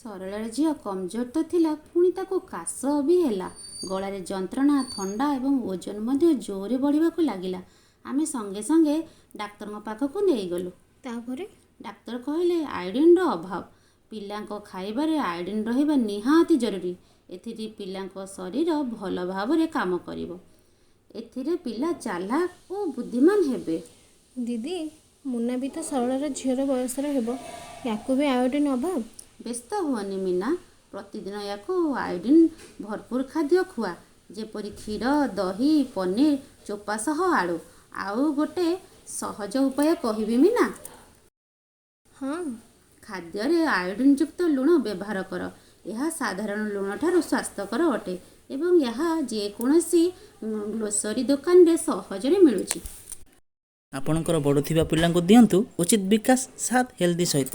ସରଳାର ଝିଅ କମଜୋର ତ ଥିଲା, ପୁଣି ତାକୁ କାଶ ବି ହେଲା। ଗଳାରେ ଯନ୍ତ୍ରଣା, ଥଣ୍ଡା ଏବଂ ଓଜନ ମଧ୍ୟ ଜୋରରେ ବଢ଼ିବାକୁ ଲାଗିଲା। ଆମେ ସଙ୍ଗେ ସଙ୍ଗେ ଡାକ୍ତରଙ୍କ ପାଖକୁ ନେଇଗଲୁ। ତାପରେ ଡାକ୍ତର କହିଲେ ଆୟୋଡ଼ିନ୍ର ଅଭାବ। ପିଲାଙ୍କ ଖାଇବାରେ ଆୟୋଡ଼ିନ୍ ରହିବା ନିହାତି ଜରୁରୀ। ଏଥିରେ ପିଲାଙ୍କ ଶରୀର ଭଲ ଭାବରେ କାମ କରିବ। ଏଥିରେ ପିଲା ଚାଲାକ ଓ ବୁଦ୍ଧିମାନ ହେବେ। ଦିଦି, ମୁନା ବି ତ ସରଳାର ଝିଅର ବୟସର ହେବ, ୟାକୁ ବି ଆୟୋଡ଼ିନ୍ ଅଭାବ? ବ୍ୟସ୍ତ ହୁଅନି ମୀନା, ପ୍ରତିଦିନ ୟାକୁ ଆୟୋଡ଼ିନ୍ ଭରପୁର ଖାଦ୍ୟ ଖୁଆ, ଯେପରି କ୍ଷୀର, ଦହି, ପନିର, ଚୋପା ସହ ଆଳୁ। ଆଉ ଗୋଟେ ସହଜ ଉପାୟ କହିବି ମୀନା? ହଁ। ଖାଦ୍ୟରେ ଆୟୋଡ଼ିନ୍ ଯୁକ୍ତ ଲୁଣ ବ୍ୟବହାର କର। ଏହା ସାଧାରଣ ଲୁଣଠାରୁ ସ୍ୱାସ୍ଥ୍ୟକର ଅଟେ ଏବଂ ଏହା ଯେକୌଣସି ଗ୍ରୋସରୀ ଦୋକାନରେ ସହଜରେ ମିଳୁଛି। ଆପଣଙ୍କର ବଢ଼ୁଥିବା ପିଲାଙ୍କୁ ଦିଅନ୍ତୁ ଉଚିତ ବିକାଶ ସାଥ ହେଲ୍ଦି ସହିତ।